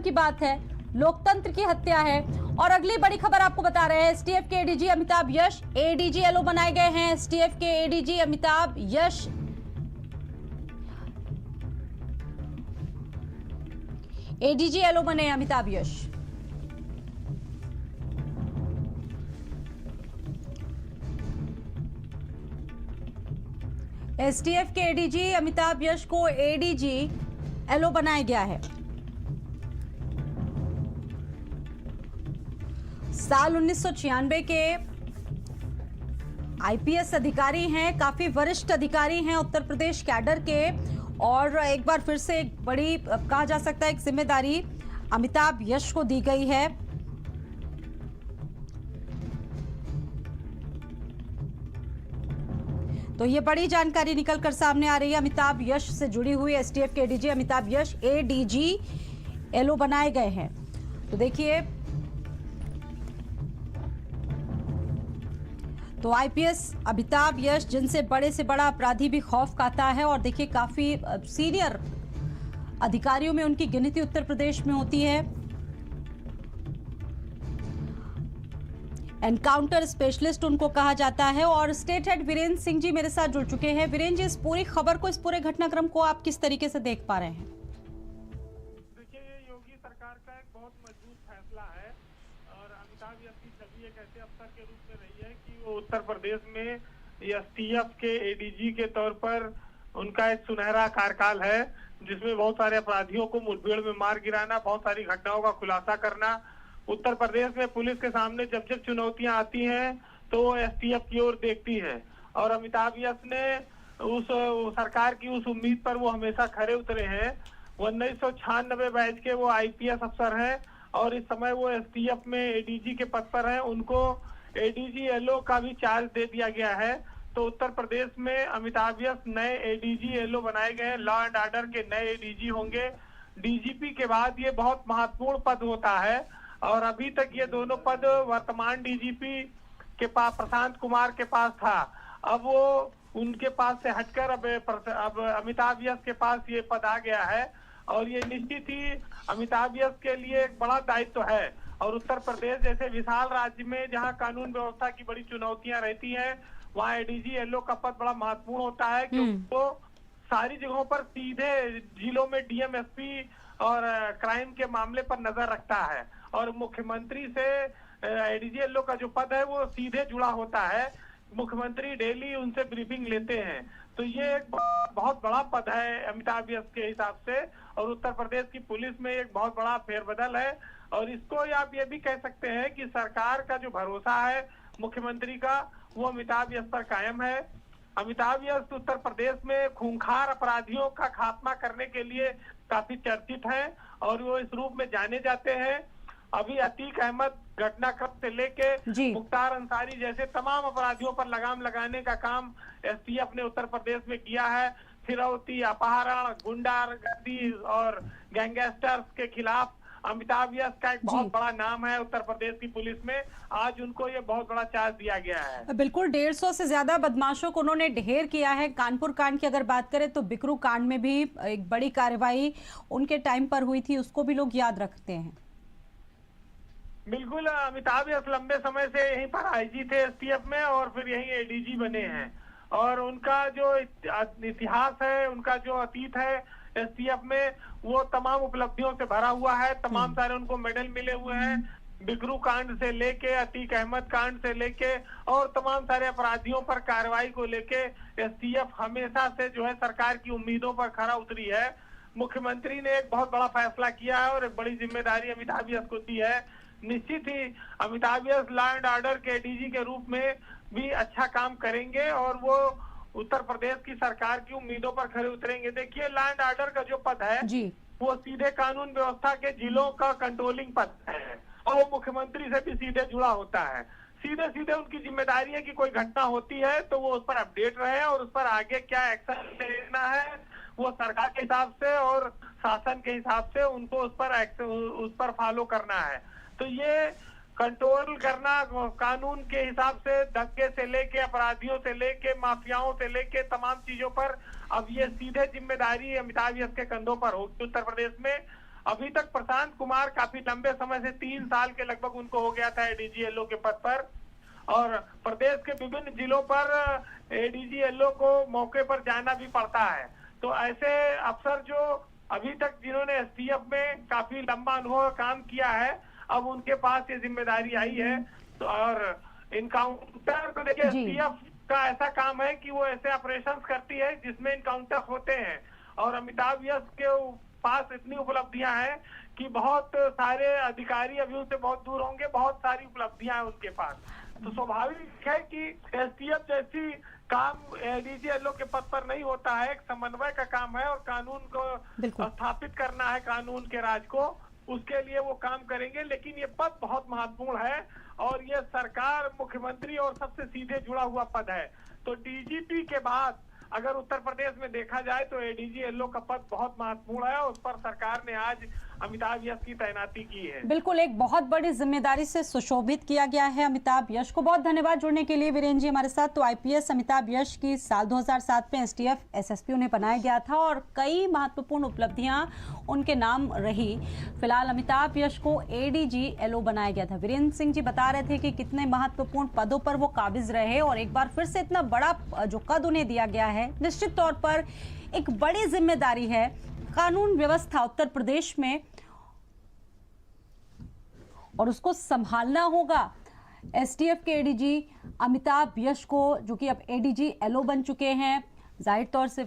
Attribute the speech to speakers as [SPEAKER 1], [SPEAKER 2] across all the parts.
[SPEAKER 1] शर्म की बात है, लोकतंत्र की हत्या है। और अगली बड़ी खबर आपको बता रहे हैं, एसटीएफ के एडीजी अमिताभ यश एडीजी एलओ बनाए गए हैं। एसटीएफ के एडीजी अमिताभ यश एडीजी एलओ बने अमिताभ यश। एसटीएफ के एडीजी अमिताभ यश को एडीजी एलओ बनाया गया है। साल 1996 के आईपीएस अधिकारी हैं, काफी वरिष्ठ अधिकारी हैं उत्तर प्रदेश कैडर के। और एक बार फिर से एक बड़ी कहा जा सकता है एक जिम्मेदारी अमिताभ यश को दी गई है। तो ये बड़ी जानकारी निकलकर सामने आ रही है अमिताभ यश से जुड़ी हुई। एसटीएफ के एडीजी अमिताभ यश एडीजी एलओ बनाए गए हैं। तो देखिए, तो आईपीएस अमिताभ यश, जिनसे बड़े से बड़ा अपराधी भी खौफ खाता है। और देखिए, काफी सीनियर अधिकारियों में उनकी गिनती उत्तर प्रदेश में होती है। एनकाउंटर स्पेशलिस्ट उनको कहा जाता है। और स्टेट हेड वीरेंद्र सिंह जी मेरे साथ जुड़ चुके हैं। वीरेंद्र जी, इस पूरी खबर को, इस पूरे घटनाक्रम को आप किस तरीके से देख पा रहे हैं?
[SPEAKER 2] देखिए, ये योगी सरकार का एक बहुत मजबूत फैसला है और अमिताभ यश की छवि एक ऐसे अफसर के रूप में रही है कि वो उत्तर प्रदेश में एसटीएफ के एडीजी के तौर पर उनका एक सुनहरा कार्यकाल है, जिसमें बहुत सारे अपराधियों को मुठभेड़ में मार गिराना, बहुत सारी घटनाओं का खुलासा करना। उत्तर प्रदेश में पुलिस के सामने जब जब चुनौतियां आती हैं तो वो एसटीएफ की ओर देखती है। और अमिताभ यश ने उस सरकार की उस उम्मीद पर वो हमेशा खरे उतरे हैं। 1996 बैच के वो आईपीएस अफसर हैं और इस समय वो एसटीएफ में एडीजी के पद पर हैं। उनको एडीजी एलओ का भी चार्ज दे दिया गया है। तो उत्तर प्रदेश में अमिताभ यश नए एडीजी एलओ बनाए गए हैं। लॉ एंड ऑर्डर के नए एडीजी होंगे। डीजीपी के बाद ये बहुत महत्वपूर्ण पद होता है और अभी तक ये दोनों पद वर्तमान डीजीपी के पास प्रशांत कुमार के पास था। अब वो उनके पास से हटकर अब अमिताभ यश के पास ये पद आ गया है और ये निश्चित ही अमिताभ यश के लिए एक बड़ा दायित्व है। और उत्तर प्रदेश जैसे विशाल राज्य में जहां कानून व्यवस्था की बड़ी चुनौतियां रहती हैं, वहाँ एडीजी एलओ का पद बड़ा महत्वपूर्ण होता है, क्योंकि वो सारी जगहों पर सीधे जिलों में डीएम और क्राइम के मामले पर नजर रखता है। और मुख्यमंत्री से एडीजी एलओ का जो पद है वो सीधे जुड़ा होता है। मुख्यमंत्री डेली उनसे ब्रीफिंग लेते हैं। तो ये एक बहुत बड़ा पद है अमिताभ यश के हिसाब से। और उत्तर प्रदेश की पुलिस में एक बहुत बड़ा फेरबदल है। और इसको आप ये भी कह सकते हैं कि सरकार का जो भरोसा है मुख्यमंत्री का, वो अमिताभ यश पर कायम है। अमिताभ यश उत्तर प्रदेश में खूंखार अपराधियों का खात्मा करने के लिए काफी चर्चित हैं और वो इस रूप में जाने जाते हैं। अभी अतीक अहमद घटनाक्रम से लेके मुख्तार अंसारी जैसे तमाम अपराधियों पर लगाम लगाने का काम एसटीएफ ने उत्तर प्रदेश में किया है। फिरौती, अपहरण, गुंडागर्दी और गैंगस्टर्स के खिलाफ अमिताभ यश का एक बहुत बड़ा नाम है उत्तर प्रदेश की पुलिस में। आज उनको ये बहुत बड़ा चार्ज दिया गया है।
[SPEAKER 1] बिल्कुल, 150 से ज्यादा बदमाशों को उन्होंने ढेर किया है। कानपुर कांड की अगर बात करें तो बिकरू कांड में भी एक बड़ी कार्रवाई उनके टाइम पर हुई थी, उसको भी लोग याद रखते हैं।
[SPEAKER 2] बिल्कुल, अमिताभ यश लंबे समय से यहीं पर आईजी थे एसटीएफ में और फिर यहीं एडीजी बने हैं। और उनका जो इतिहास है, उनका जो अतीत है एसटीएफ में, वो तमाम उपलब्धियों से भरा हुआ है। तमाम सारे उनको मेडल मिले हुए हैं, बिकरू कांड से लेके अतीक अहमद कांड से लेके और तमाम सारे अपराधियों पर कार्रवाई को लेके एसटीएफ हमेशा से जो है सरकार की उम्मीदों पर खरा उतरी है। मुख्यमंत्री ने एक बहुत बड़ा फैसला किया है और एक बड़ी जिम्मेदारी अमिताभ यश को दी है। निश्चित ही अमिताभ यश लॉ एंड ऑर्डर के डीजी के रूप में भी अच्छा काम करेंगे और वो उत्तर प्रदेश की सरकार की उम्मीदों पर खरे उतरेंगे। देखिए, लॉ एंड ऑर्डर का जो पद है वो सीधे कानून व्यवस्था के जिलों का कंट्रोलिंग पद है और वो मुख्यमंत्री से भी सीधे जुड़ा होता है। सीधे सीधे उनकी जिम्मेदारी है कि कोई घटना होती है तो वो उस पर अपडेट रहे और उस पर आगे क्या एक्शन लेना है वो सरकार के हिसाब से और शासन के हिसाब से उनको उस पर फॉलो करना है। तो ये कंट्रोल करना कानून के हिसाब से, दंगे से लेके अपराधियों से लेके माफियाओं से लेके तमाम चीजों पर अब ये सीधे जिम्मेदारी अमिताभ यश के कंधों पर होगी उत्तर प्रदेश में। अभी तक प्रशांत कुमार काफी लंबे समय से 3 साल के लगभग उनको हो गया था एडीजी एलओ के पद पर, और प्रदेश के विभिन्न जिलों पर एडीजी एलओ को मौके पर जाना भी पड़ता है। तो ऐसे अफसर जो अभी तक जिन्होंने एसटीएफ में काफी लंबा अनुभव काम किया है, अब उनके पास ये जिम्मेदारी आई है। तो और इनकाउंटर को देखिए, एसटीएफ का ऐसा काम है कि वो ऐसे ऑपरेशंस करती है जिसमें इनकाउंटर होते हैं, और अमिताभ यश के पास इतनी उपलब्धियां हैं कि बहुत सारे अधिकारी अभी उनसे बहुत दूर होंगे, बहुत सारी उपलब्धियां हैं उनके पास। तो स्वाभाविक है कि एसटीएफ जैसी काम एडीजी एलओ के पद पर नहीं होता है, एक समन्वय का काम है, और कानून को स्थापित करना है, कानून के राज को, उसके लिए वो काम करेंगे। लेकिन ये पद बहुत महत्वपूर्ण है, और ये सरकार, मुख्यमंत्री और सबसे सीधे जुड़ा हुआ पद है। तो डीजीपी के बाद अगर उत्तर प्रदेश में देखा जाए तो एडीजी एलओ का पद बहुत महत्वपूर्ण है, और उस पर सरकार ने आज अमिताभ यश की तैनाती की है।
[SPEAKER 1] बिल्कुल, एक बहुत बड़ी जिम्मेदारी से सुशोभित किया गया है अमिताभ यश को। बहुत धन्यवाद जुड़ने के लिए वीरेंद्र जी हमारे साथ। तो आईपीएस अमिताभ यश की साल 2007 में एसटीएफ एसएसपी उन्हें बनाया गया था, और कई महत्वपूर्ण उपलब्धियां उनके नाम रही। फिलहाल अमिताभ यश को एडीजी एलओ बनाया गया था। वीरेंद्र सिंह जी बता रहे थे कि कितने महत्वपूर्ण पदों पर वो काबिज रहे, और एक बार फिर से इतना बड़ा जो कद उन्हें दिया गया है, निश्चित तौर पर एक बड़ी जिम्मेदारी है। कानून व्यवस्था उत्तर प्रदेश में, और उसको संभालना होगा। एसटीएफ के एडीजी अमिताभ यश को, जो कि अब एडीजी एलओ बन चुके हैं, जाहिर तौर से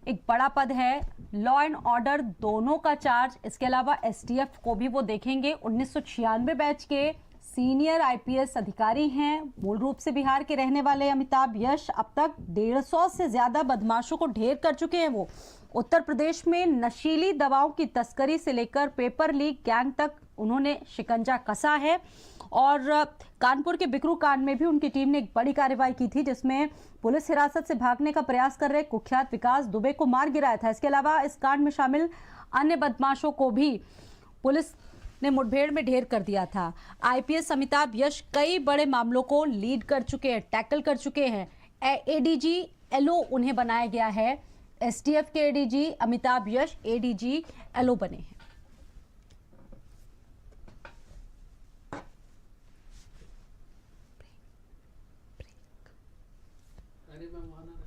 [SPEAKER 1] एक बड़ा पद है। लॉ एंड ऑर्डर दोनों का चार्ज, इसके अलावा एसटीएफ को भी वो देखेंगे। 1996 बैच के सीनियर आईपीएस अधिकारी हैं। मूल रूप से बिहार के रहने वाले अमिताभ यश अब तक 150 से ज्यादा बदमाशों को ढेर कर चुके हैं। वो उत्तर प्रदेश में नशीली दवाओं की तस्करी से लेकर पेपर लीक गैंग तक उन्होंने शिकंजा कसा है, और कानपुर के बिकरू कांड में भी उनकी टीम ने एक बड़ी कार्रवाई की थी, जिसमें पुलिस हिरासत से भागने का प्रयास कर रहे कुख्यात विकास दुबे को मार गिराया था। इसके अलावा इस कांड में शामिल अन्य बदमाशों को भी पुलिस ने मुठभेड़ में ढेर कर दिया था। आईपीएस अमिताभ यश कई बड़े मामलों को लीड कर चुके हैं, टैकल कर चुके हैं। एडीजी एलओ उन्हें बनाया गया है। एसटीएफ के एडीजी अमिताभ यश एडीजी एलओ बने हैं।
[SPEAKER 3] अरे मैं वहां ना